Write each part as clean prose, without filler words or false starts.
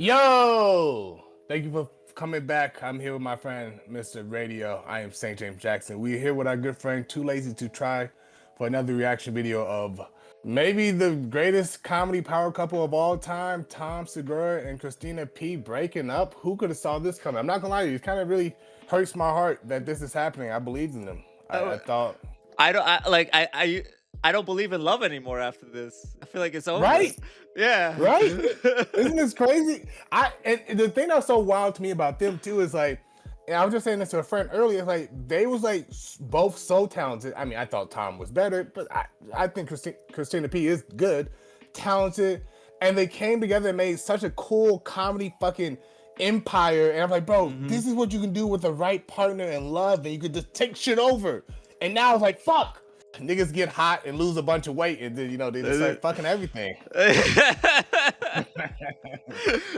Yo! Thank you for coming back. I'm here with my friend, Mr. Radio. I am St. James Jackson. We're here with our good friend, Too Lazy to Try, for another reaction video of maybe the greatest comedy power couple of all time, Tom Segura and Christina P breaking up. Who could have saw this coming? I'm not gonna lie to you, it kind of really hurts my heart that this is happening. I believed in them. I thought... I don't believe in love anymore after this. I feel like it's over. Right? Yeah. Right? Isn't this crazy? And the thing that's so wild to me about them too is like, and I was just saying this to a friend earlier, like they was like both so talented. I mean, I thought Tom was better, but I think Christina P is good, talented, and they came together and made such a cool comedy fucking empire. And I'm like, bro, this is what you can do with the right partner and love, and you could just take shit over. And now it's like, fuck. Niggas get hot and lose a bunch of weight, and then they just start fucking everything.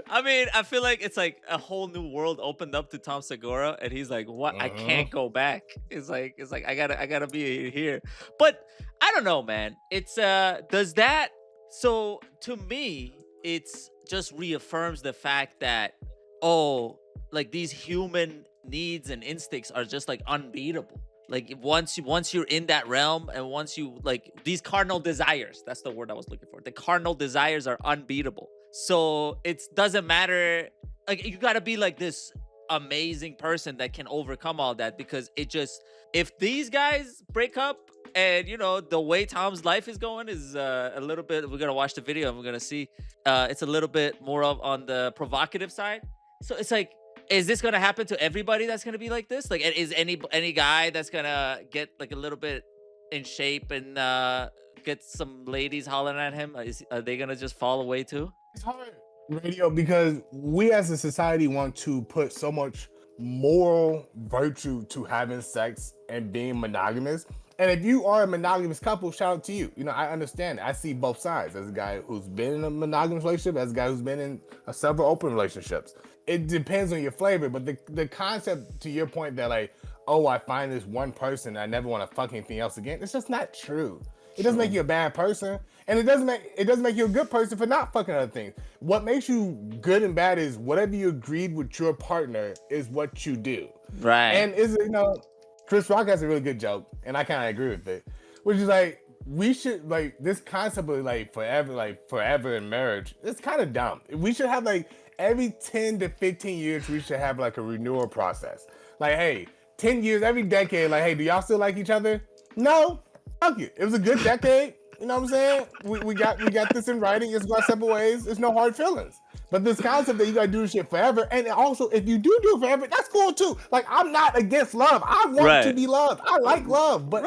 I mean, I feel like it's like a whole new world opened up to Tom Segura, and he's like, "What? I can't go back." It's like I gotta be here. But I don't know, man. It's does that? So to me, it's just reaffirms the fact that like these human needs and instincts are just like unbeatable. Like once you're in that realm, and once you like these cardinal desires, that's the word I was looking for. The cardinal desires are unbeatable. So it doesn't matter. Like you gotta be like this amazing person that can overcome all that, because if these guys break up, and the way Tom's life is going is a little bit, we're gonna watch the video and we're gonna see it's a little bit more on the provocative side. So it's like, is this gonna happen to everybody that's gonna be like this? Like, is any guy that's gonna get like a little bit in shape and get some ladies hollering at him, are they gonna just fall away too? It's hard, Radio, because we as a society want to put so much moral virtue to having sex and being monogamous. And if you are a monogamous couple, shout out to you. I understand. I see both sides. As a guy who's been in a monogamous relationship, as a guy who's been in several open relationships. It depends on your flavor, but the concept, to your point, that like, oh, I find this one person, I never want to fuck anything else again, it's just not true. It doesn't make you a bad person, and it doesn't make you a good person for not fucking other things. What makes you good and bad is whatever you agreed with your partner is what you do. Right. And Chris Rock has a really good joke, and I kind of agree with it, which is like, we should, like, this concept of like forever in marriage, it's kind of dumb. We should have like every 10 to 15 years, we should have like a renewal process. Like, hey, 10 years, every decade, like, hey, do y'all still like each other? No, fuck it. It was a good decade. You know what I'm saying? We got this in writing. It's going separate ways. There's no hard feelings. But this concept that you gotta do this shit forever, and also if you do it forever, that's cool too. Like, I'm not against love. I want to be loved. I like love. But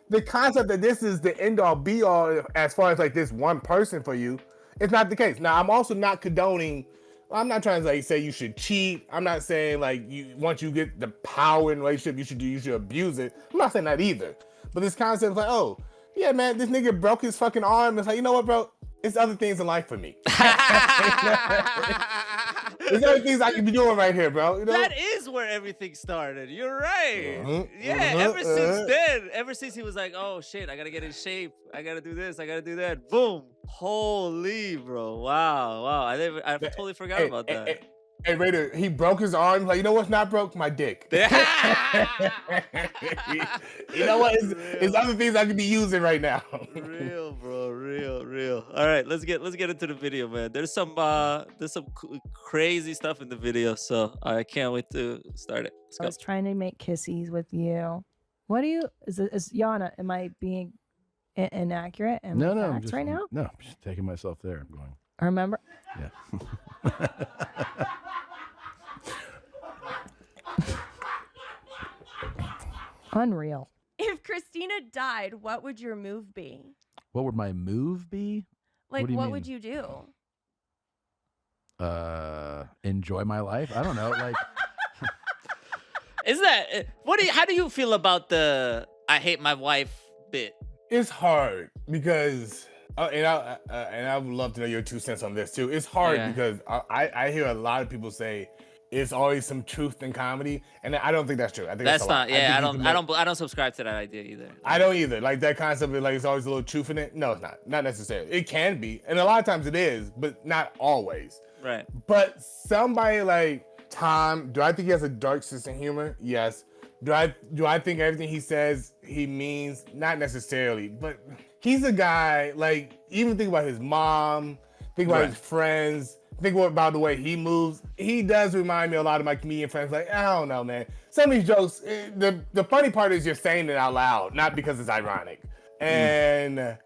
the concept that this is the end all be all as far as like this one person for you, it's not the case. Now, I'm also not condoning. I'm not trying to like say you should cheat. I'm not saying like once you get the power in a relationship, you should abuse it. I'm not saying that either. But this concept is like, oh yeah, man, this nigga broke his fucking arm. It's like, you know what, bro? It's other things in life for me. There's other things I can be doing right here, bro. That is where everything started. You're right. Ever since then, ever since he was like, oh shit, I gotta get in shape. I gotta do this. I gotta do that. Boom. Holy, bro. Wow. I totally forgot about that. Hey, Raider, he broke his arm. Like, you know what's not broke? My dick. You know what? It's other things I could be using right now. Real, bro. Real. All right, let's get into the video, man. There's some crazy stuff in the video, so I can't wait to start it. Let's go. I was trying to make kissies with you. What do you? Is Yana? Am I being inaccurate? No, I'm just, right now. No, I'm just taking myself there. I'm going. Remember? Yeah. Unreal. If Christina died, what would your move be? What would my move be? Like, what would you do? Enjoy my life. I don't know. Like, is that how do you feel about the "I hate my wife" bit? It's hard because, and I would love to know your 2 cents on this too. It's hard because I hear a lot of people say it's always some truth in comedy, and I don't think that's true. I think that's not. Yeah, I don't subscribe to that idea either. I don't either. Like that concept of like it's always a little truth in it. No, it's not. Not necessarily. It can be, and a lot of times it is, but not always. Right. But somebody like Tom, do I think he has a dark sense of humor? Yes. Do I think everything he says he means? Not necessarily, but he's a guy, like, even think about his mom, think about his friends, think about the way he moves. He does remind me a lot of my comedian friends. Like, I don't know, man. Some of these jokes, the funny part is you're saying it out loud, not because it's ironic. And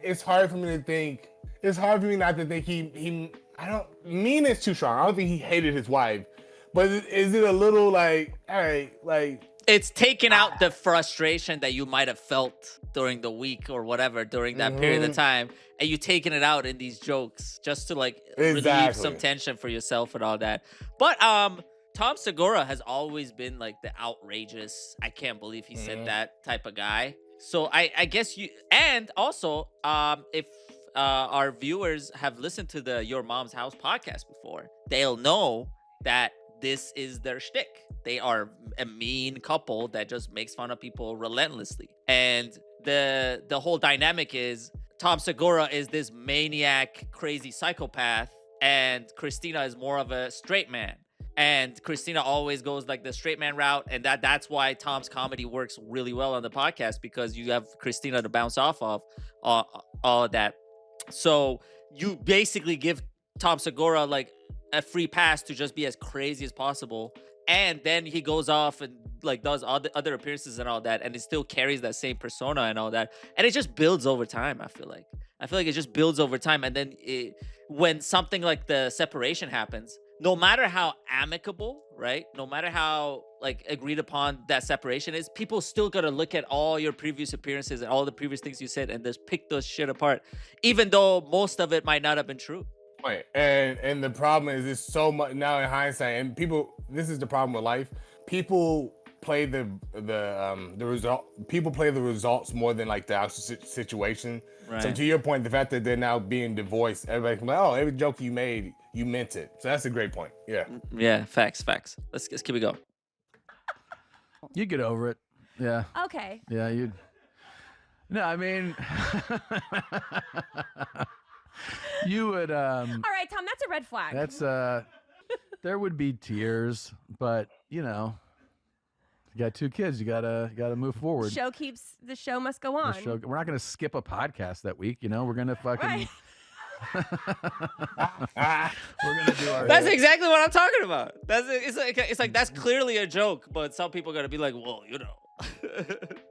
it's hard for me to think. It's hard for me not to think he. I don't mean it's too strong. I don't think he hated his wife, but is it a little like, all right, like. It's taking out the frustration that you might have felt during the week or whatever during that period of time, and you taking it out in these jokes just to like relieve some tension for yourself and all that. But Tom Segura has always been like the outrageous, I can't believe he said that type of guy. So I guess you, and also if our viewers have listened to the Your Mom's House podcast before, they'll know that this is their shtick. They are a mean couple that just makes fun of people relentlessly. And the whole dynamic is Tom Segura is this maniac, crazy psychopath, and Christina is more of a straight man. And Christina always goes like the straight man route, and that's why Tom's comedy works really well on the podcast, because you have Christina to bounce off of all of that. So you basically give Tom Segura like a free pass to just be as crazy as possible, and then he goes off and like does other appearances and all that, and it still carries that same persona and all that, and it just builds over time. I feel like it just builds over time, and then when something like the separation happens, no matter how amicable, right, no matter how like agreed upon that separation is, people still gotta look at all your previous appearances and all the previous things you said and just pick those shit apart, even though most of it might not have been true. Right. And the problem is it's so much now in hindsight, and people, this is the problem with life. People play the result. People play the results more than like the actual situation. Right. So to your point, the fact that they're now being divorced, everybody can be like, oh, every joke you made, you meant it. So that's a great point. Yeah. Yeah. Facts. Let's keep it going. You get over it. Yeah. Okay. Yeah. You. No, I mean. You would all right, Tom, that's a red flag. That's there would be tears, but you know, you got 2 kids, you gotta move forward. The show must go on. We're not gonna skip a podcast that week, you know, we're gonna fucking right. We're gonna do our That's exactly what I'm talking about. It's like that's clearly a joke, but some people are gonna be like, well, you know.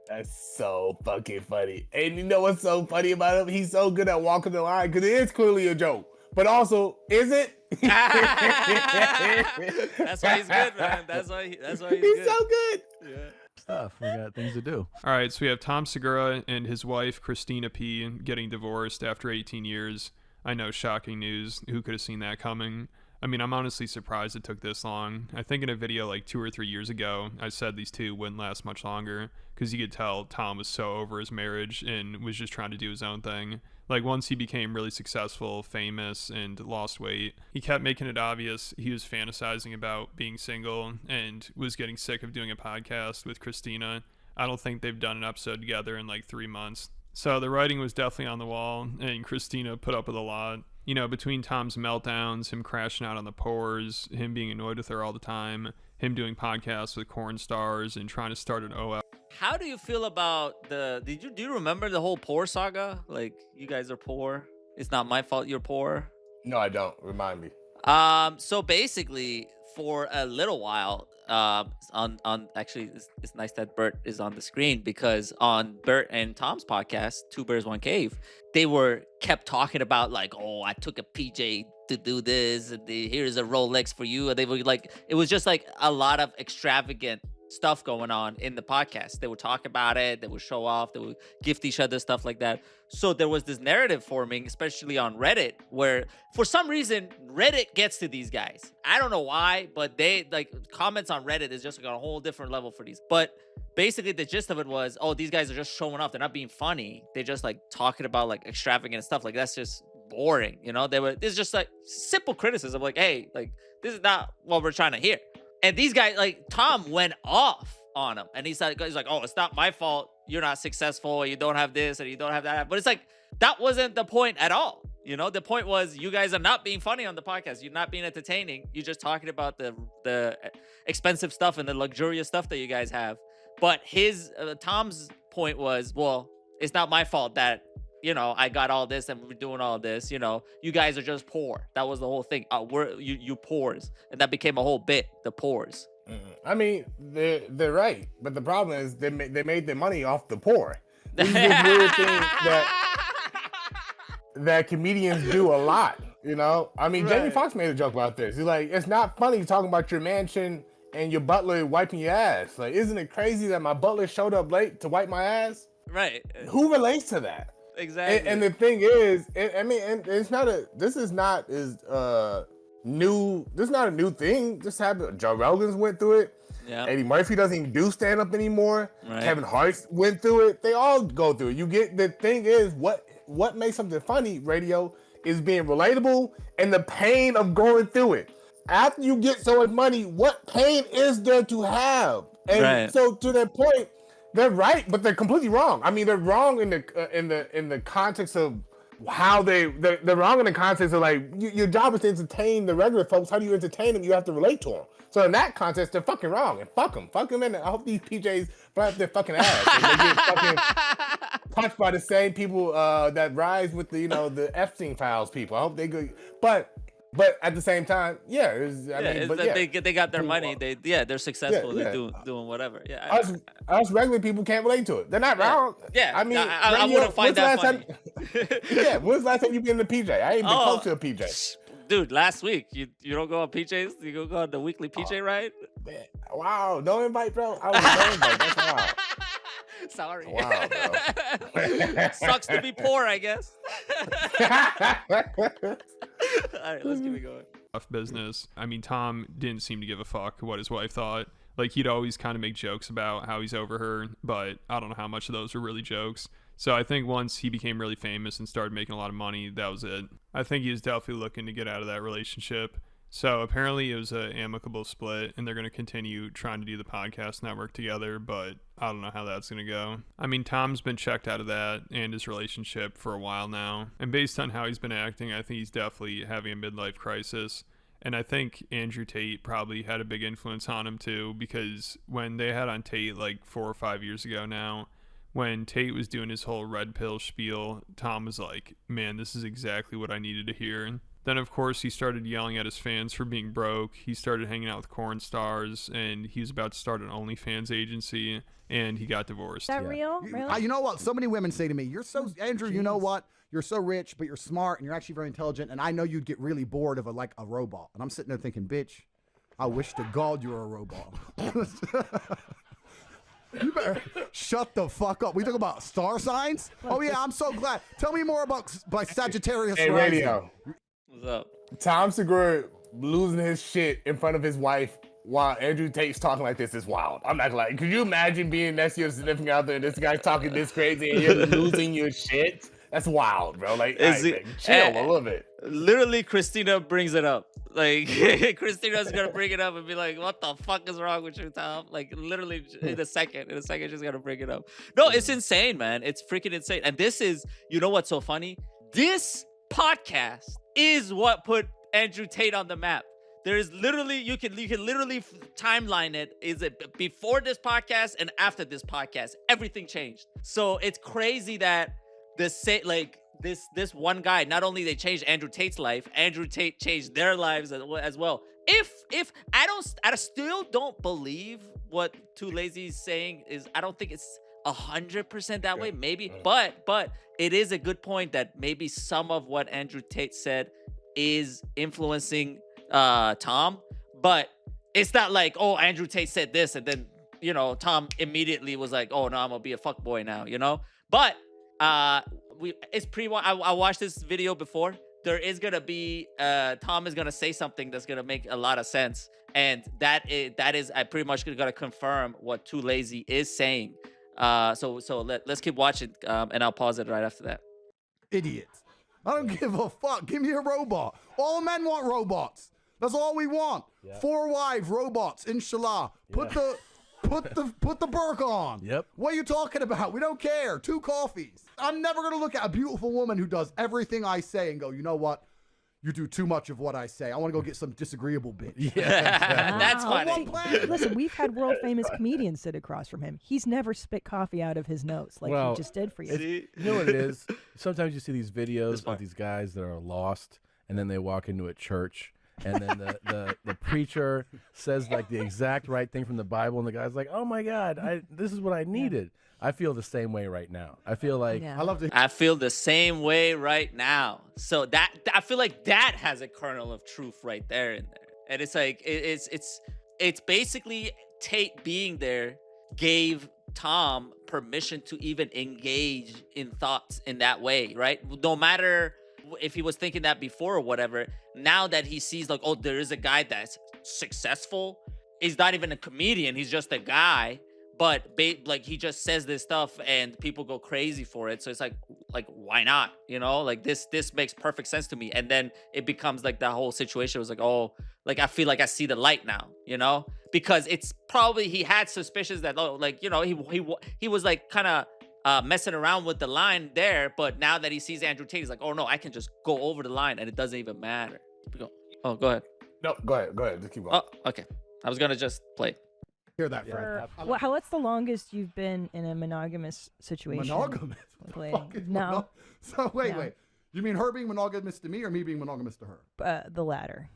That's so fucking funny. And you know what's so funny about him? He's so good at walking the line, because it is clearly a joke. But also, is it? That's why he's good, man. That's why he's so good. Yeah. Stuff. We got things to do. All right, so we have Tom Segura and his wife, Christina P, getting divorced after 18 years. I know, shocking news. Who could have seen that coming? I mean, I'm honestly surprised it took this long. I think in a video like 2 or 3 years ago, I said these two wouldn't last much longer, because you could tell Tom was so over his marriage and was just trying to do his own thing. Like, once he became really successful, famous, and lost weight, he kept making it obvious he was fantasizing about being single and was getting sick of doing a podcast with Christina. I don't think they've done an episode together in like 3 months. So the writing was definitely on the wall, and Christina put up with a lot. You know, between Tom's meltdowns, him crashing out on the pores, him being annoyed with her all the time, him doing podcasts with corn stars and trying to start an OL. How do you feel about do you remember the whole poor saga? Like, you guys are poor. It's not my fault you're poor. No, I don't. Remind me. So basically, for a little while, actually, it's nice that Bert is on the screen, because on Bert and Tom's podcast, Two Bears One Cave, they kept talking about like, oh, I took a PJ to do this, and here's a Rolex for you. And they were like, it was just like a lot of extravagant stuff going on in the podcast. They would talk about it, they would show off, they would gift each other stuff like that. So there was this narrative forming, especially on Reddit, where for some reason Reddit gets to these guys. I don't know why, but they like comments on Reddit is just like on a whole different level for these. But basically the gist of it was, oh, these guys are just showing off, they're not being funny, they're just like talking about like extravagant stuff. Like, that's just boring, you know. This is just like simple criticism, like, hey, like, this is not what we're trying to hear. And these guys, like, Tom went off on him, and he's like, oh, it's not my fault you're not successful, or you don't have this, or you don't have that. But it's like, that wasn't the point at all. You know, the point was you guys are not being funny on the podcast. You're not being entertaining. You're just talking about the expensive stuff and the luxurious stuff that you guys have. But Tom's point was, well, it's not my fault that, you know, I got all this and we're doing all this. You know, you guys are just poor. That was the whole thing. You poors, and that became a whole bit. The poors. I mean, they're right, but the problem is they made their money off the poor. This is this weird thing that comedians do a lot. You know, I mean, Jamie Foxx made a joke about this. He's like, it's not funny talking about your mansion and your butler wiping your ass. Like, isn't it crazy that my butler showed up late to wipe my ass? Right. Who relates to that? Exactly. And the thing is, this is not new. This is not a new thing. This happened. Joe Rogan's went through it. Yeah. Eddie Murphy doesn't even do stand up anymore. Right. Kevin Hart went through it. They all go through it. You get the thing is what makes something funny, radio, is being relatable and the pain of going through it. After you get so much money, what pain is there to have? And so to that point, they're right, but they're completely wrong. I mean, they're wrong in the context of how they're wrong in the context of like your job is to entertain the regular folks. How do you entertain them? You have to relate to them. So in that context, they're fucking wrong. And fuck them. And I hope these PJs fly up their fucking ass. And they get fucking punched by the same people that rise with the Epstein files people. I hope they go. But at the same time, they got their money. They're successful. They're doing whatever. Yeah, us regular people can't relate to it. They're not wrong. Yeah, I mean, I wouldn't find that funny. When's the last time you been to PJ? I ain't been close to a PJ. Dude, last week you don't go on PJs. You go on the weekly PJ ride. Man. Wow, no invite, bro. I was no invite. That's wild. Sorry. Wow, bro. Sucks to be poor, I guess. All right, let's keep it going. Tough business. I mean, Tom didn't seem to give a fuck what his wife thought. Like, he'd always kind of make jokes about how he's over her, but I don't know how much of those were really jokes. So I think once he became really famous and started making a lot of money, that was it. I think he was definitely looking to get out of that relationship. So apparently it was an amicable split, and they're going to continue trying to do the podcast network together, but I don't know how that's going to go. I mean, Tom's been checked out of that and his relationship for a while now, and based on how he's been acting, I think he's definitely having a midlife crisis. And I think Andrew Tate probably had a big influence on him too, because when they had on Tate like 4 or 5 years ago now, when Tate was doing his whole red pill spiel, Tom was like, man, this is exactly what I needed to hear. And then, of course, he started yelling at his fans for being broke. He started hanging out with porn stars, and he was about to start an OnlyFans agency, and he got divorced. Is that real? Really? You know what? So many women say to me, "You're so Andrew. You know what? You're so rich, but you're smart, and you're actually very intelligent. And I know you'd get really bored of a robot." And I'm sitting there thinking, "Bitch, I wish to God you were a robot." You better shut the fuck up. We talk about star signs? Oh, yeah, I'm so glad. Tell me more about Sagittarius Hey, rising. radio. What's up? Tom Segura losing his shit in front of his wife while Andrew Tate's talking like this is wild. I'm not like, could you imagine being next to your significant other and this guy's talking this crazy and you're losing your shit? That's wild, bro. Like, chill a little bit. Literally, Christina brings it up. Like, Christina's gonna bring it up and be like, "What the fuck is wrong with you, Tom?" Like, literally, in a second, she's gonna bring it up. No, it's insane, man. It's freaking insane. And this is, you know what's so funny? This podcast is what put Andrew Tate on the map. There is literally, you can literally timeline it. Is it before this podcast and after this podcast? Everything changed. So it's crazy that this one guy, not only they changed Andrew Tate's life, Andrew Tate changed their lives as well. If I still don't believe what Too Lazy is saying is, I don't think it's 100% that way, maybe, but it is a good point that maybe some of what Andrew Tate said is influencing Tom, but it's not like, oh, Andrew Tate said this and then, Tom immediately was like, oh no, I'm gonna be a fuckboy now, but I watched this video before. There is gonna be Tom is gonna say something that's gonna make a lot of sense, and that is I pretty much gonna confirm what Too Lazy is saying. So let's keep watching, and I'll pause it right after that. Idiots. I don't give a fuck. Give me a robot. All men want robots. That's all we want. Yeah. 4 wives, robots, inshallah. Put Put the burk on. Yep. What are you talking about? We don't care. 2 coffees. I'm never gonna look at a beautiful woman who does everything I say and go, you know what? You do too much of what I say. I want to go get some disagreeable bitch. Yeah. That's Wow. funny. On one planet. Listen, we've had world famous comedians sit across from him. He's never spit coffee out of his nose like Well, he just did for you. See? You know what it is? Sometimes you see these videos fine. of these guys that are lost, and then they walk into a church, and then the preacher says like the exact right thing from the Bible, and the guy's like, "Oh my God, this is what I needed." I feel the same way right now. I feel like Yeah. I love to I feel the same way right now. So that I feel like that has a kernel of truth right there in there, and it's like it's basically Tate being there gave Tom permission to even engage in thoughts in that way, right? No matter if he was thinking that before or whatever. Now that he sees like, oh, there is a guy that's successful. He's not even a comedian. He's just a guy. But like he just says this stuff and people go crazy for it. So it's like why not? You know, like this makes perfect sense to me. And then it becomes like that whole situation was like, oh, like I feel like I see the light now, you know, because it's probably he had suspicions that, oh, like, you know, he was like kind of messing around with the line there. But now that he sees Andrew Tate, he's like, oh no, I can just go over the line and it doesn't even matter. Oh, go ahead. No, go ahead. Just keep going. Oh, okay. I was gonna just play. hear that, Fred. What's the longest you've been in a monogamous situation? Monogamous? with a lady? Fucking No, So wait. No. You mean her being monogamous to me or me being monogamous to her? the latter.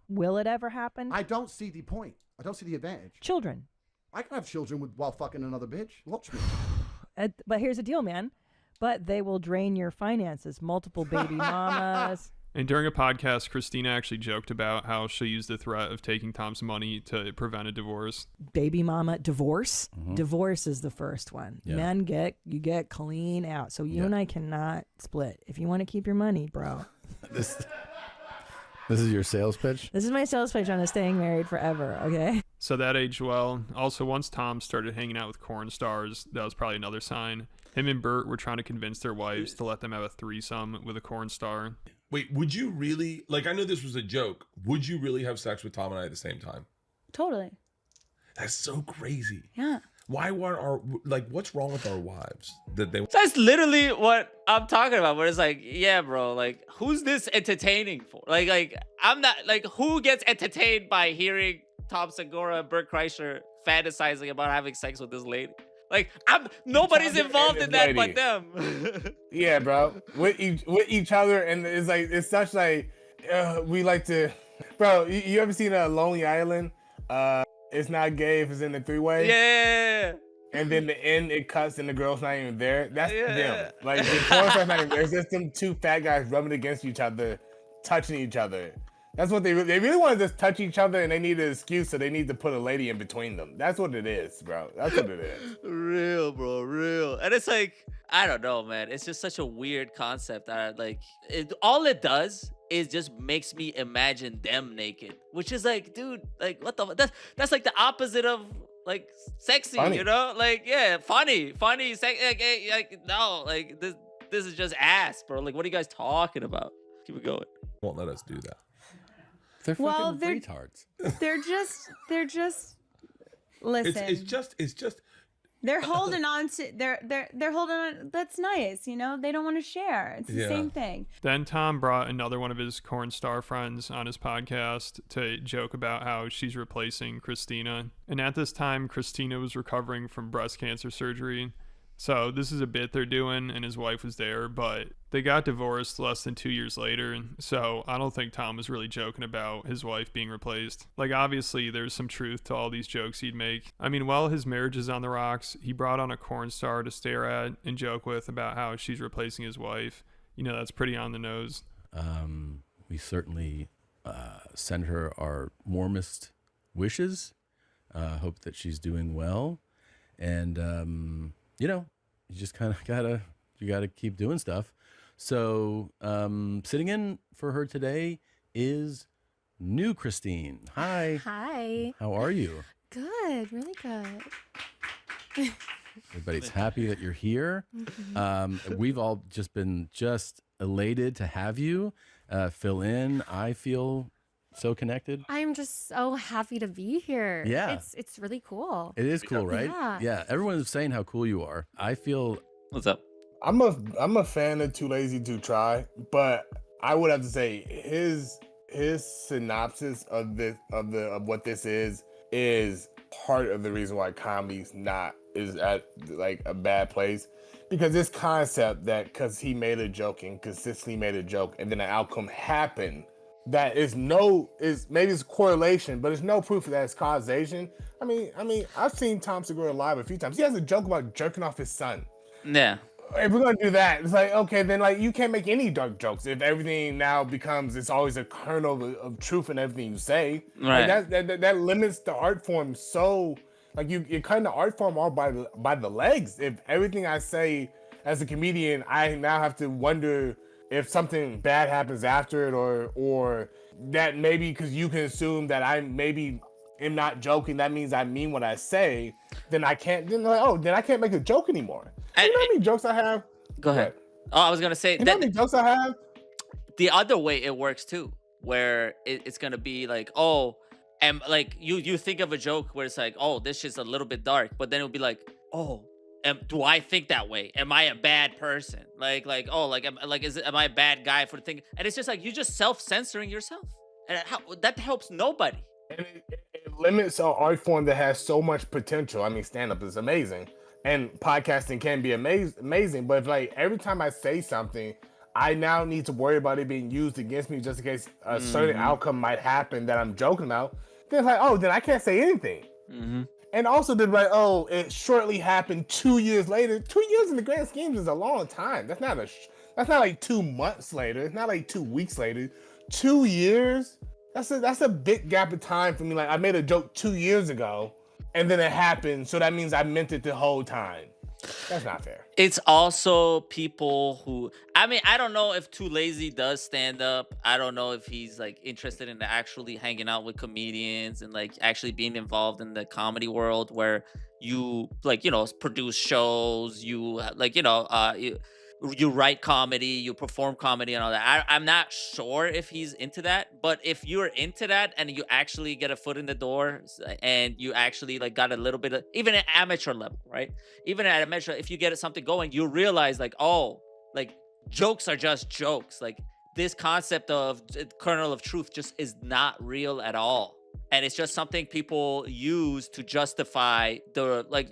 Will it ever happen? I don't see the point. I don't see the advantage. Children. I can have children while fucking another bitch. Watch me. But here's the deal, man. But they will drain your finances. Multiple baby mamas. And during a podcast, Christina actually joked about how she'll use the threat of taking Tom's money to prevent a divorce. Baby mama divorce. Divorce is the first one. Yeah. Men you get clean out. So you and I cannot split. If you want to keep your money, bro. this is your sales pitch. This is my sales pitch on staying married forever. Okay. So that aged well. Also, once Tom started hanging out with corn stars, that was probably another sign. Him and Bert were trying to convince their wives to let them have a threesome with a corn star. Wait, would you really, like, I know this was a joke. Would you really have sex with Tom and I at the same time? Totally. That's so crazy. Yeah. Why weren't what's wrong with our wives that they? That's literally what I'm talking about. Where it's like, yeah, bro, like, who's this entertaining for? Like, I'm not, like, who gets entertained by hearing Tom Segura and Bert Kreischer fantasizing about having sex with this lady? Like, nobody's involved in that but them. Yeah, bro. With each other, and it's like it's such like we like to, bro. You ever seen a Lonely Island? It's not gay if it's in the 3-way. Yeah. And then the end it cuts and the girl's not even there. That's Yeah. them. Like the porn star's not even there. It's just them two fat guys rubbing against each other, touching each other. That's what they really want to just touch each other, and they need an excuse, so they need to put a lady in between them. That's what it is, bro. That's what it is. Real, bro, real. And it's like, I don't know, man. It's just such a weird concept. All it does is just makes me imagine them naked, which is like, dude, like, what the? That's like the opposite of like sexy, Funny. you know? Like, yeah, funny, no, like this is just ass, bro. Like, what are you guys talking about? Keep it going. Won't let us do that. They're Well, fucking they're- retards. They're just listen. It's just. They're holding on to they're holding on. That's nice, you know. They don't want to share. It's the Yeah. same thing. Then Tom brought another one of his corn star friends on his podcast to joke about how she's replacing Christina. And at this time, Christina was recovering from breast cancer surgery. So this is a bit they're doing, and his wife was there, but they got divorced less than 2 years later. So I don't think Tom was really joking about his wife being replaced. Like, obviously, there's some truth to all these jokes he'd make. I mean, while his marriage is on the rocks, he brought on a corn star to stare at and joke with about how she's replacing his wife. You know, that's pretty on the nose. We certainly send her our warmest wishes. Hope that she's doing well, and you know, you just kind of gotta keep doing stuff. So sitting in for her today is new Christine. Hi. Hi. How are you? Good. Really good. Everybody's happy that you're here. We've all just been elated to have you fill in. I feel so connected. I'm just so happy to be here. Yeah. It's really cool. It is cool, right? Yeah. Everyone is saying how cool you are. I feel. What's up? I'm a fan of Too Lazy to Try, but I would have to say his synopsis of what this is part of the reason why comedy's is at like a bad place, because this concept that because he made a joke and consistently made a joke and then an outcome happened that is maybe it's correlation, but it's no proof that it's causation. I mean I've seen Tom Segura live a few times. He has a joke about jerking off his son. Yeah. If we're gonna do that, it's like, okay, then like you can't make any dark jokes if everything now becomes it's always a kernel of truth in everything you say. Right. Like that limits the art form. So like you're cutting the art form all by the legs. If everything I say as a comedian, I now have to wonder if something bad happens after it, or that maybe because you can assume that I maybe am not joking, that means I mean what I say. Then I can't. Then I can't make a joke anymore. You know how many jokes I have? Go ahead. Oh, I was gonna say you know how many jokes I have? The other way it works too, where it's gonna be like, oh, and like you think of a joke where it's like, oh, this shit's a little bit dark, but then it'll be like, oh, do I think that way? Am I a bad person? Am I a bad guy for the thing? And it's just like you just self-censoring yourself, and that helps nobody. And it limits an art form that has so much potential. I mean, stand-up is amazing, and podcasting can be amazing. But if like every time I say something, I now need to worry about it being used against me just in case a certain outcome might happen that I'm joking about, then it's like, then I can't say anything. Mm-hmm. And also, then like, it shortly happened 2 years later. 2 years in the grand scheme is a long time. That's not like 2 months later. It's not like 2 weeks later. 2 years. That's a big gap of time for me. Like I made a joke 2 years ago, and then it happened. So that means I meant it the whole time. That's not fair. It's also people who, I mean, I don't know if Too Lazy does stand up. I don't know if he's like interested in actually hanging out with comedians and like actually being involved in the comedy world where you like, produce shows, you like, you write comedy, you perform comedy and all that. I'm not sure if he's into that, but if you're into that and you actually get a foot in the door and you actually like got a little bit of, even at amateur level, right? Even at amateur, if you get something going, you realize like, oh, like jokes are just jokes. Like this concept of kernel of truth just is not real at all. And it's just something people use to justify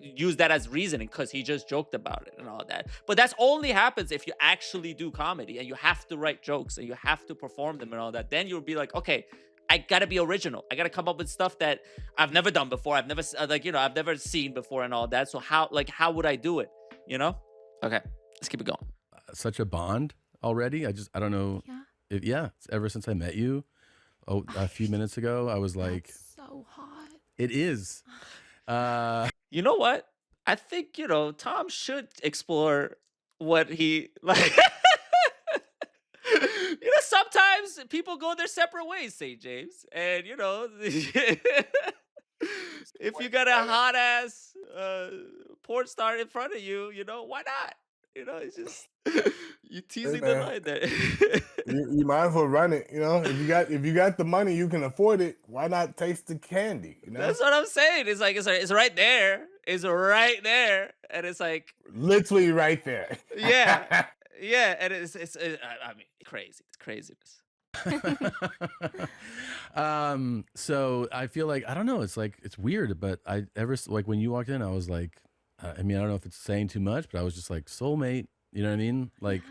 use that as reasoning because he just joked about it and all that. But that's only happens if you actually do comedy and you have to write jokes and you have to perform them and all that. Then you'll be like, okay, I gotta be original. I gotta come up with stuff that I've never done before. I've never I've never seen before and all that. So how would I do it? Okay, let's keep it going. Such a bond already. I don't know. Yeah. Ever since I met you. A few minutes ago, I was like, that's so hot. It is. You know what? I think, Tom should explore what he like. Sometimes people go their separate ways, St. James. And, if you got a hot ass porn star in front of you, why not? It's just you teasing the line there. you might as well run it. If you got the money, you can afford it. Why not taste the candy? That's what I'm saying. It's like it's right there. It's right there, and it's like literally right there. Yeah, yeah, and it's I mean crazy. It's craziness. So I feel like I don't know. It's like it's weird, but when you walked in, I was like. I mean, I don't know if it's saying too much, but I was just like soulmate. You know what I mean? Like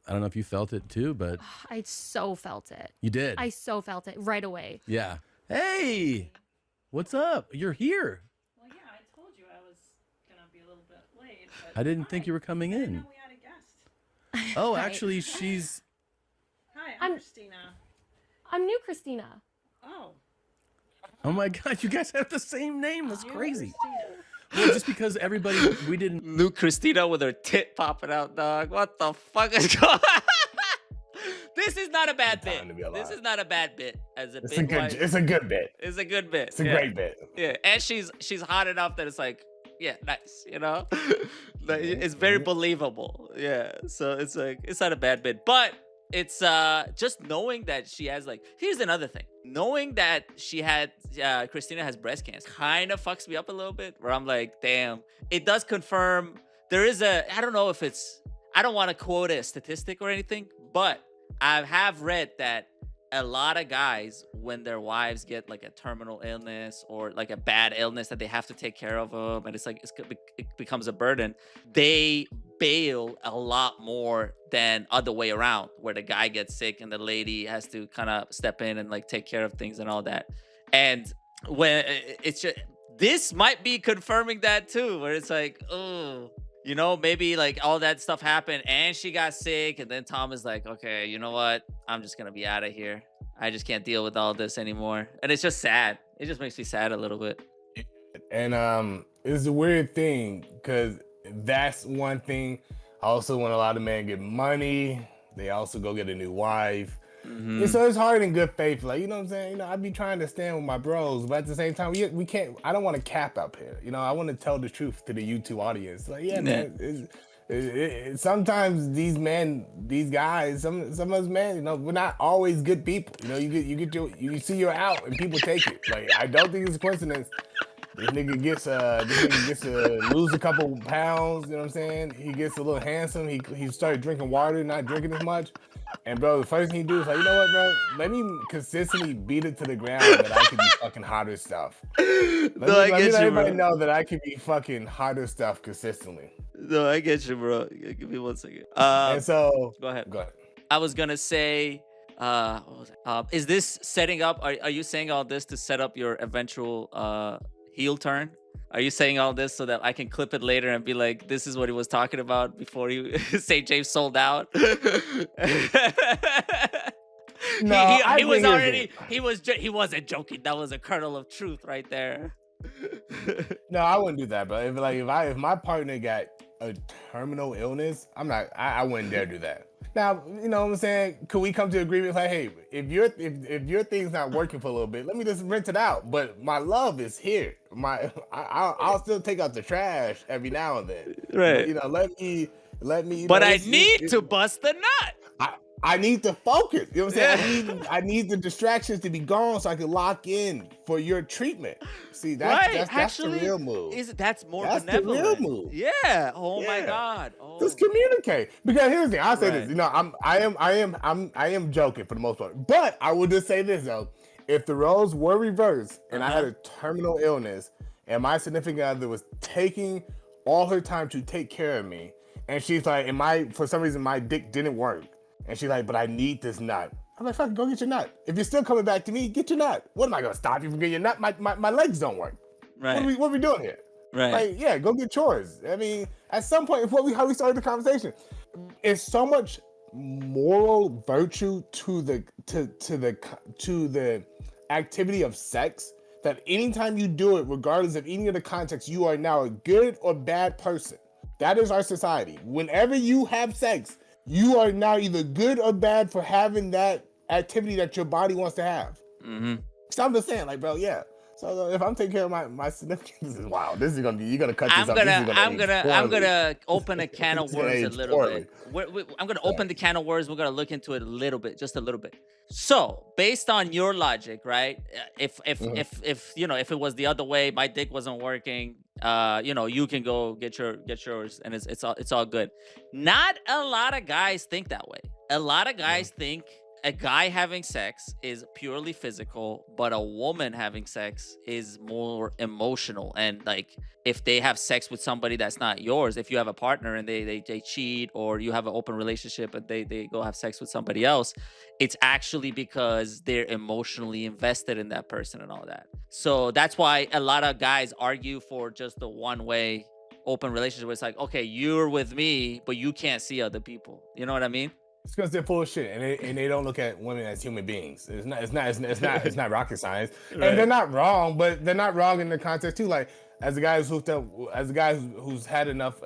I don't know if you felt it too, but I so felt it. You did. I so felt it right away. Yeah. Hey, what's up? You're here. Well, yeah, I told you I was gonna be a little bit late. But I didn't think you were coming in. I know we had a guest. Oh, Right. actually, she's. Hi, I'm Christina. I'm new Christina. Oh. Oh my God, you guys have the same name. That's New crazy. Christina. Well, just because we didn't. Luke Christina with her tit popping out, dog. What the fuck is going on? This is not a bad bit. This is not a bad bit. It's a good bit. It's a good bit. It's a great bit. Yeah, and she's hot enough that it's like, yeah, nice. Like, it's very believable. Yeah, so it's like it's not a bad bit, but it's just knowing that she has like. Here's another thing: knowing that she had Christina has breast cancer kind of fucks me up a little bit. Where I'm like, damn, it does confirm there is a. I don't know if it's. I don't want to quote a statistic or anything, but I have read that a lot of guys, when their wives get like a terminal illness or like a bad illness that they have to take care of them, and it becomes a burden, they bail a lot more than other way around, where the guy gets sick and the lady has to kind of step in and like take care of things and all that. And when it's just, this might be confirming that too, where it's like, oh, you know, maybe like all that stuff happened and she got sick, and then Tom is like, okay, you know what? I'm just gonna be out of here. I just can't deal with all this anymore. And it's just sad. It just makes me sad a little bit. And it's a weird thing because that's one thing. Also, when a lot of men get money, they also go get a new wife. Mm-hmm. And so it's hard in good faith, like, you know what I'm saying? You know, I be trying to stand with my bros, but at the same time, we can't. I don't want to cap up here. You know, I want to tell the truth to the YouTube audience. Like, yeah, man. Sometimes these men, these guys, some of us men, you know, we're not always good people. You know, you see you're out and people take it. Like, I don't think it's a coincidence. This nigga gets to lose a couple pounds. You know what I'm saying? He gets a little handsome. He started drinking water, not drinking as much. And bro, the first thing he do is like, you know what, bro? Let me consistently beat it to the ground that I can be fucking hotter stuff. Let me let everybody know that I can be fucking hotter stuff consistently. No, I get you, bro. Give me 1 second. And so go ahead. Go ahead. I was gonna say, what was it? Is this setting up? Are you saying all this to set up your eventual heel turn? Are you saying all this so that I can clip it later and be like, this is what he was talking about before you St. James sold out? No, he wasn't joking. That was a kernel of truth right there. No, I wouldn't do that, bro. If my partner got a terminal illness, I wouldn't dare do that. Now, you know what I'm saying? Could we come to agreement like, hey, if your thing's not working for a little bit, let me just rent it out. But my love is here. I'll still take out the trash every now and then. Right. But, you know, let me. But I need to bust the nut. I need to focus. You know what I'm saying? I need the distractions to be gone so I can lock in for your treatment. See, that's the real move. That's more That's benevolent. the real move. Yeah. Oh my God. Oh. Just communicate. Because here's the thing. I'll say this. You know, I am joking for the most part. But I will just say this though. If the roles were reversed and I had a terminal illness and my significant other was taking all her time to take care of me, and she's like, for some reason my dick didn't work. And she's like, but I need this nut. I'm like, fucking go get your nut. If you're still coming back to me, get your nut. What am I gonna stop you from getting your nut? My legs don't work. Right. What are we doing here? Right. Like, yeah, go get yours. I mean, at some point, how we started the conversation, it's so much moral virtue to the activity of sex that anytime you do it, regardless of any of the context, you are now a good or bad person. That is our society. Whenever you have sex, you are now either good or bad for having that activity that your body wants to have. Mm-hmm. So I'm just saying, like, bro, yeah. So if I'm taking care of my significant, this is wow. This is gonna be. You're gonna cut this up. I'm gonna open a can of worms a little bit. I'm gonna open the can of worms. We're gonna look into it a little bit, just a little bit. So based on your logic, right? If you know, if it was the other way, my dick wasn't working. You know, you can go get yours, and it's all good. Not a lot of guys think that way. A lot of guys think a guy having sex is purely physical, but a woman having sex is more emotional. And like, if they have sex with somebody that's not yours, if you have a partner and they cheat, or you have an open relationship and they go have sex with somebody else, it's actually because they're emotionally invested in that person and all that. So that's why a lot of guys argue for just the one-way open relationship where it's like, okay, you're with me, but you can't see other people. You know what I mean? It's because they're full of shit, and they don't look at women as human beings. It's not rocket science, right. And they're not wrong, but they're not wrong in the context too. Like, as a guy who's hooked up, as a guy who's had enough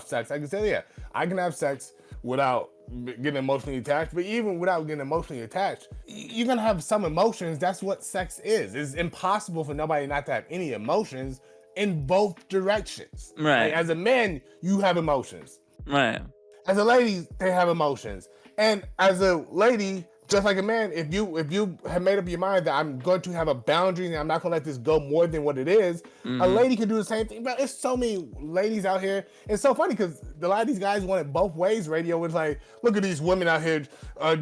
sex, I can say, yeah, I can have sex without getting emotionally attached. But even without getting emotionally attached, you're gonna have some emotions. That's what sex is. It's impossible for nobody not to have any emotions in both directions. Right. Like, as a man, you have emotions. Right. As a lady, they have emotions. And as a lady, just like a man, if you have made up your mind that I'm going to have a boundary and I'm not going to let this go more than what it is, a lady can do the same thing. But there's so many ladies out here. It's so funny because a lot of these guys want it both ways. Radio was like, look at these women out here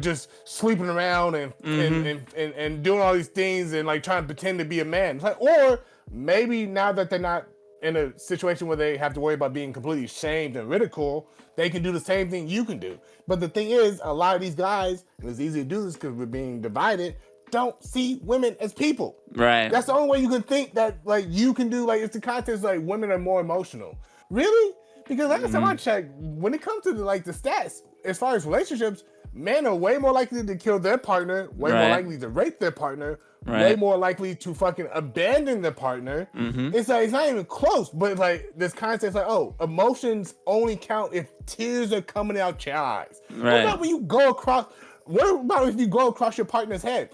just sleeping around and doing all these things and like trying to pretend to be a man. It's like, or maybe now that they're not in a situation where they have to worry about being completely shamed and ridiculed, they can do the same thing you can do. But the thing is, a lot of these guys, and it's easy to do this because we're being divided, don't see women as people. Right. That's the only way you can think that like you can do, like, it's the context like women are more emotional. Really? Because last time I checked, when it comes to the stats, as far as relationships, men are way more likely to kill their partner, way more likely to rape their partner, way more likely to fucking abandon their partner. It's like, it's not even close, but like this concept, like, oh, emotions only count if tears are coming out your eyes. What about when you go across? What about if you go across your partner's head?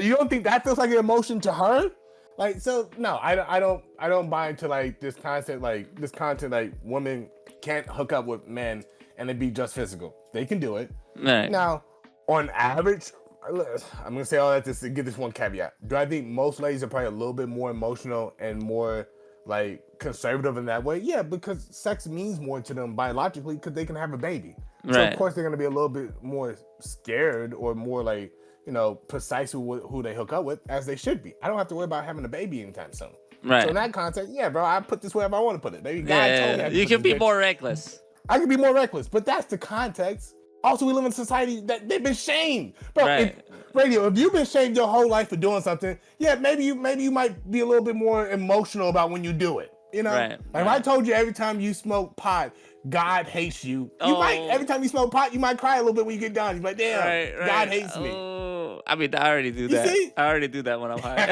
You don't think that feels like an emotion to her? Like, so no, I don't buy into like this concept, like this content, like women can't hook up with men and it be just physical. They can do it. Now, on average, I'm gonna say all that to give this one caveat. Do I think most ladies are probably a little bit more emotional and more like conservative in that way? Yeah, because sex means more to them biologically because they can have a baby. So of course they're gonna be a little bit more scared or more like, you know, precise with who they hook up with, as they should be. I don't have to worry about having a baby anytime soon. So in that context, yeah, bro, I put this wherever I want to put it. Maybe God told me you can be more reckless. I can be more reckless, but that's the context. Also, we live in a society that they've been shamed, bro. If you've been shamed your whole life for doing something, yeah, maybe you might be a little bit more emotional about when you do it. You know, if I told you every time you smoke pot, God hates you. You might every time you smoke pot, you might cry a little bit when you get done. You're like, damn, God hates me. I mean, I already do that. See? I already do that when I'm high.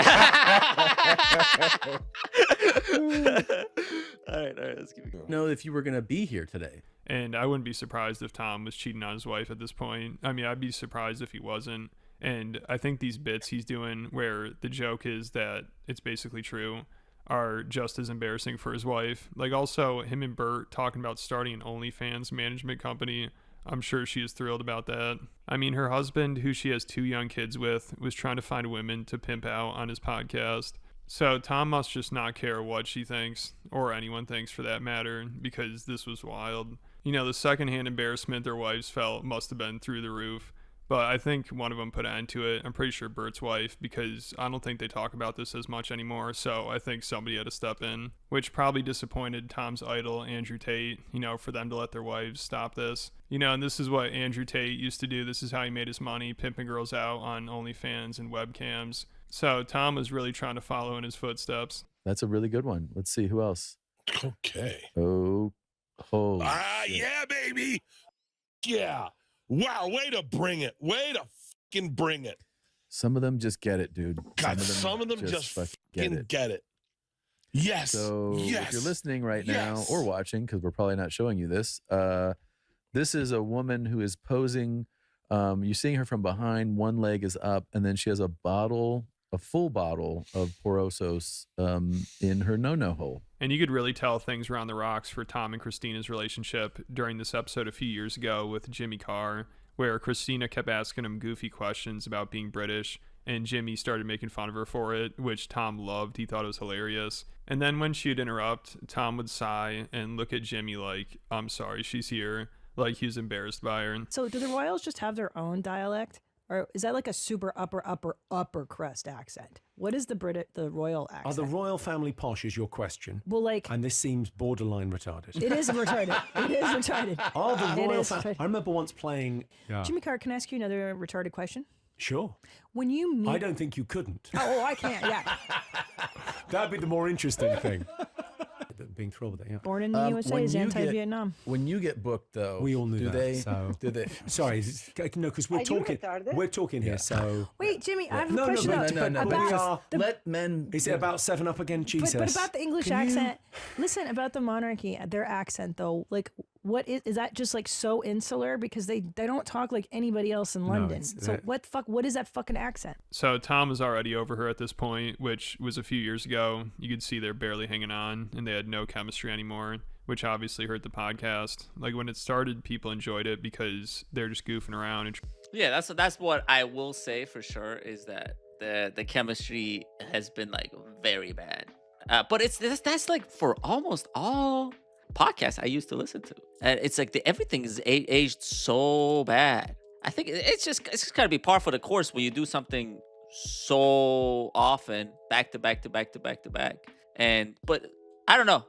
all right, let's keep it going. No, if you were gonna be here today. And I wouldn't be surprised if Tom was cheating on his wife at this point. I mean, I'd be surprised if he wasn't. And I think these bits he's doing where the joke is that it's basically true are just as embarrassing for his wife. Like, also, him and Bert talking about starting an OnlyFans management company. I'm sure she is thrilled about that. I mean, her husband, who she has 2 young kids with, was trying to find women to pimp out on his podcast. So Tom must just not care what she thinks, or anyone thinks for that matter, because this was wild. You know, the secondhand embarrassment their wives felt must have been through the roof. But I think one of them put an end to it. I'm pretty sure Bert's wife, because I don't think they talk about this as much anymore. So I think somebody had to step in, which probably disappointed Tom's idol, Andrew Tate, you know, for them to let their wives stop this. You know, and this is what Andrew Tate used to do. This is how he made his money, pimping girls out on OnlyFans and webcams. So Tom was really trying to follow in his footsteps. That's a really good one. Let's see who else. Okay. Oh, yeah, baby. Yeah. Wow, way to bring it. Way to fucking bring it. Some of them just get it, dude. God, some of them just fucking get it. Yes. So if you're listening right now or watching, because we're probably not showing you this, this is a woman who is posing. You're seeing her from behind. One leg is up, and then she has a full bottle of Porosos in her no-no hole. And you could really tell things were on the rocks for Tom and Christina's relationship during this episode a few years ago with Jimmy Carr, where Christina kept asking him goofy questions about being British, and Jimmy started making fun of her for it, which Tom loved. He thought it was hilarious. And then when she'd interrupt, Tom would sigh and look at Jimmy like, I'm sorry, she's here. Like he was embarrassed by her. So do the Royals just have their own dialect? Or is that like a super upper crust accent? What is the royal accent? Are the royal family posh is your question? Well, like... And this seems borderline retarded. It is retarded. It is retarded. Are the royal family... I remember once playing... Jimmy Carr, can I ask you another retarded question? Sure. When you meet... I don't think you couldn't. Oh, I can't, yeah. That'd be the more interesting thing. Being thrilled with it, yeah. Born in the USA is anti-Vietnam. When you get booked, though, we all knew that. Do they? Sorry, no, because we're talking here. So wait, Jimmy, I have a question. No. Let men. Is it about 7-Up again, Jesus? But about the English accent. Listen, about the monarchy, their accent though, like. What is that just like so insular because they don't talk like anybody else in London. So what is that fucking accent? So Tom was already over her at this point, which was a few years ago. You could see they're barely hanging on and they had no chemistry anymore. which obviously hurt the podcast. Like when it started, people enjoyed it because they're just goofing around. And Yeah, that's what I will say for sure is that the chemistry has been like very bad. But that's like for almost all podcasts I used to listen to. And it's like everything is aged so bad. I think it's just got to be par for the course when you do something so often, back to back to back to back to back. But I don't know.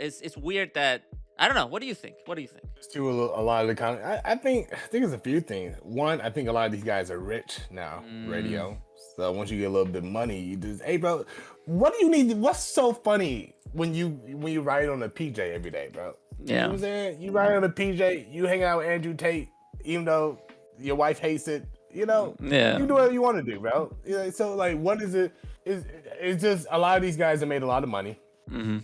It's weird that I don't know. What do you think? To a lot of the comment, I think it's a few things. One, I think a lot of these guys are rich now, radio. So once you get a little bit of money, you just, hey bro, what do you need? What's so funny when you ride on a PJ every day, bro? Yeah. You know what I'm saying? You ride on a PJ, you hang out with Andrew Tate, even though your wife hates it. You know, Yeah. You do whatever you want to do, bro. You know, so like, what is it? It's just a lot of these guys have made a lot of money. Mm-hmm.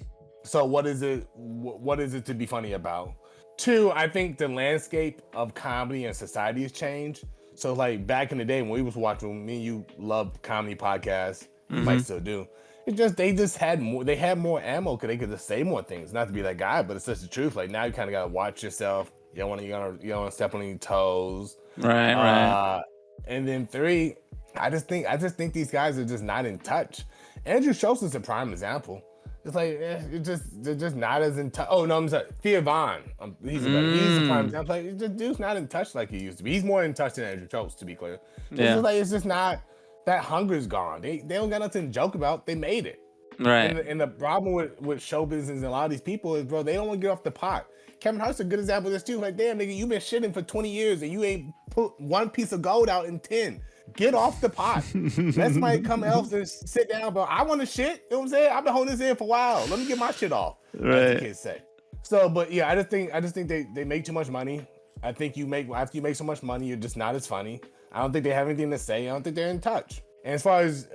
So what is it? What is it to be funny about? Two, I think the landscape of comedy and society has changed. So like back in the day when we was watching, when me and you loved comedy podcasts, might still do. It's just they had more ammo because they could just say more things. Not to be that guy, but it's just the truth. Like now you kind of gotta watch yourself. You don't want to step on your toes. Right. And then three, I just think these guys are just not in touch. Andrew Schultz is a prime example. It's like they're just not as in touch. Oh no, I'm sorry, Thea Vaughn. He's a prime example. Like, this dude's not in touch like he used to be. He's more in touch than Andrew Schultz, to be clear. Yeah. It's just not, that hunger's gone. They don't got nothing to joke about. They made it. Right. And the problem with show business and a lot of these people is, bro, they don't want to get off the pot. Kevin Hart's a good example of this too. Like, damn, nigga, you've been shitting for 20 years and you ain't put one piece of gold out in 10. Get off the pot. Let somebody come else and sit down, bro. I want to shit. You know what I'm saying? I've been holding this in for a while. Let me get my shit off. Right. As the kids say. So, but yeah, I just think they make too much money. I think after you make so much money, you're just not as funny. I don't think they have anything to say. I don't think they're in touch. And as far as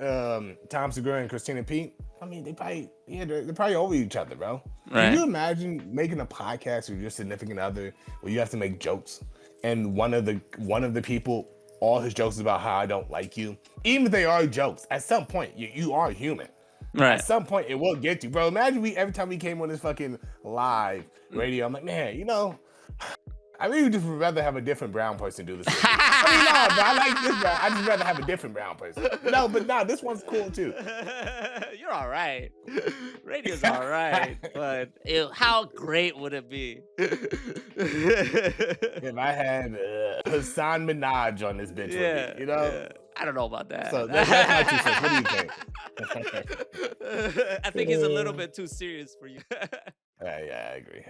Tom Segura and Christina P, I mean, they're probably over each other, bro. Right. Can you imagine making a podcast with your significant other where you have to make jokes, and one of the people, all his jokes is about how I don't like you? Even if they are jokes, at some point you are human. Right. At some point it will get you, bro. Imagine every time we came on this fucking live radio, I'm like, man, I really just would rather have a different brown person do this. I mean, no, but I like this guy. I just rather have a different brown person. No, but this one's cool too. You're all right. Radio's all right, but how great would it be if I had Hassan Minaj on this bitch with me, you know? Yeah. I don't know about that. So that's my 2 cents. What do you think? I think he's a little bit too serious for you. Yeah, I agree.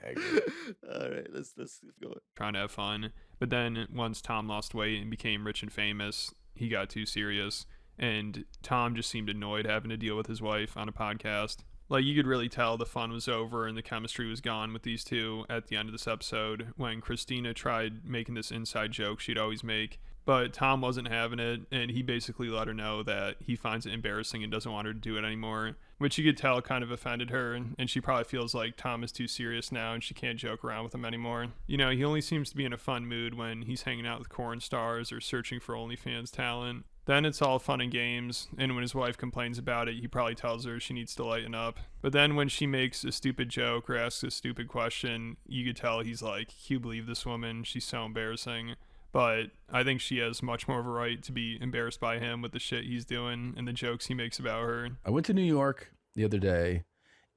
All right, let's keep going. Trying to have fun. But then once Tom lost weight and became rich and famous, he got too serious. And Tom just seemed annoyed having to deal with his wife on a podcast. Like, you could really tell the fun was over and the chemistry was gone with these two at the end of this episode when Christina tried making this inside joke she'd always make. But Tom wasn't having it, and he basically let her know that he finds it embarrassing and doesn't want her to do it anymore, which you could tell kind of offended her, and she probably feels like Tom is too serious now and she can't joke around with him anymore. You know, he only seems to be in a fun mood when he's hanging out with porn stars or searching for OnlyFans talent. Then it's all fun and games, and when his wife complains about it, he probably tells her she needs to lighten up. But then when she makes a stupid joke or asks a stupid question, you could tell he's like, can you believe this woman? She's so embarrassing. But I think she has much more of a right to be embarrassed by him with the shit he's doing and the jokes he makes about her. I went to New York the other day,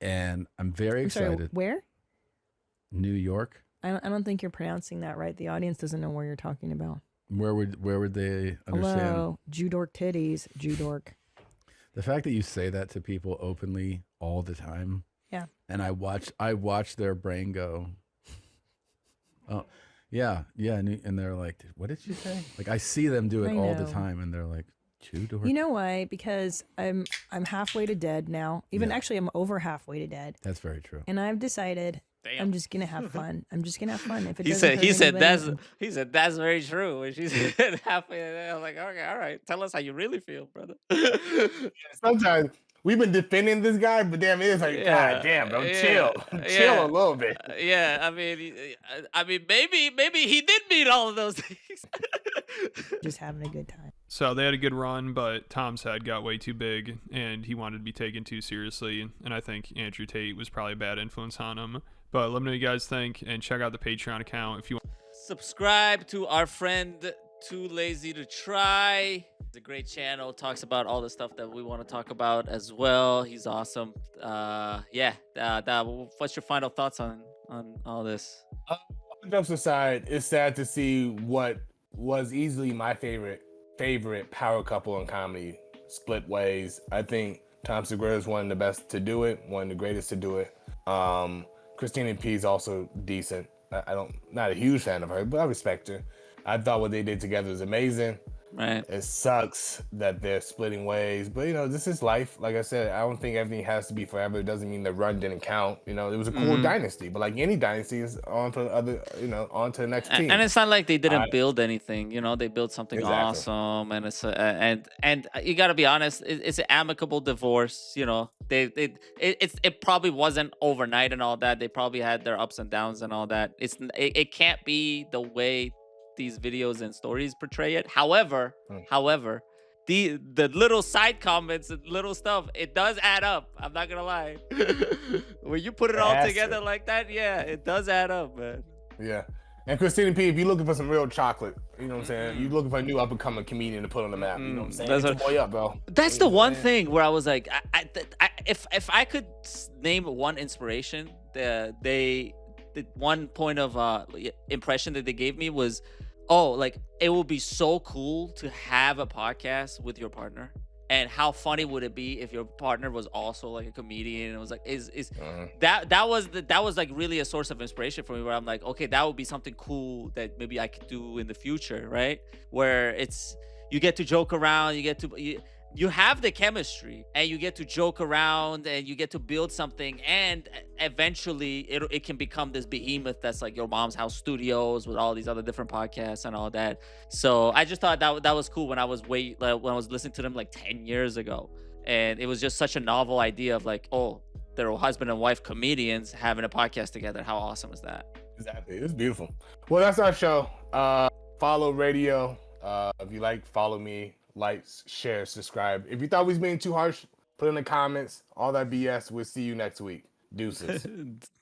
and I'm very excited. Sorry, where? New York. I don't think you're pronouncing that right. The audience doesn't know where you're talking about. Where would they understand? Hello, Judork titties, Judork. The fact that you say that to people openly all the time. Yeah. And I watch their brain go, oh. Yeah, and they're like, what did you say? Like, I see them do it all the time, and they're like, Tudor. You know why? Because I'm halfway to dead now. Actually, I'm over halfway to dead. That's very true. And I've decided I'm just gonna have fun. I'm just gonna have fun. If it he doesn't said that's very true. When she said halfway there, I was like, okay, all right, tell us how you really feel, brother. Sometimes we've been defending this guy, but damn, it is like, God damn, bro, chill a little bit. Yeah, I mean, maybe he did mean all of those things. Just having a good time. So they had a good run, but Tom's head got way too big, and he wanted to be taken too seriously. And I think Andrew Tate was probably a bad influence on him. But let me know what you guys think, and check out the Patreon account if you want. Subscribe to our friend Too Lazy to Try. It's a great channel. Talks about all the stuff that we want to talk about as well. He's awesome. What's your final thoughts on all this? Jokes aside, it's sad to see what was easily my favorite power couple in comedy split ways. I think Tom Segura is one of the best to do it, one of the greatest to do it. Christina P is also decent. Not a huge fan of her, but I respect her. I thought what they did together was amazing. Right. It sucks that they're splitting ways, but this is life. Like I said, I don't think everything has to be forever. It doesn't mean the run didn't count. It was a cool dynasty, but like any dynasty is on to the next team. And it's not like they didn't build anything. They built something Exactly. awesome, and it's and you got to be honest. It's an amicable divorce. It probably wasn't overnight and all that. They probably had their ups and downs and all that. It can't be the way these videos and stories portray it. However, the little side comments and little stuff, it does add up. I'm not gonna lie. When you put it all together like that, yeah, it does add up, man. Yeah. And Christina P, if you're looking for some real chocolate, you know what I'm saying? You're looking for a new up-and-coming comedian to put on the map, you know what I'm saying? That's Get your boy up, bro. That's the one thing where I was like, if I could name one inspiration, the one point of impression that they gave me was, it would be so cool to have a podcast with your partner. And how funny would it be if your partner was also like a comedian? And it was like, that was like really a source of inspiration for me, where I'm like, okay, that would be something cool that maybe I could do in the future, right? Where you get to joke around, you have the chemistry, and you get to joke around, and you get to build something, and eventually it can become this behemoth that's like Your Mom's House Studios with all these other different podcasts and all that. So I just thought that was cool when I was listening to them like 10 years ago, and it was just such a novel idea of like, oh, they're husband and wife comedians having a podcast together. How awesome is that? Exactly. It's beautiful. Well, that's our show. Follow radio. If you like, follow me. Like, share, subscribe. If you thought we was being too harsh, put in the comments. All that BS. We'll see you next week. Deuces.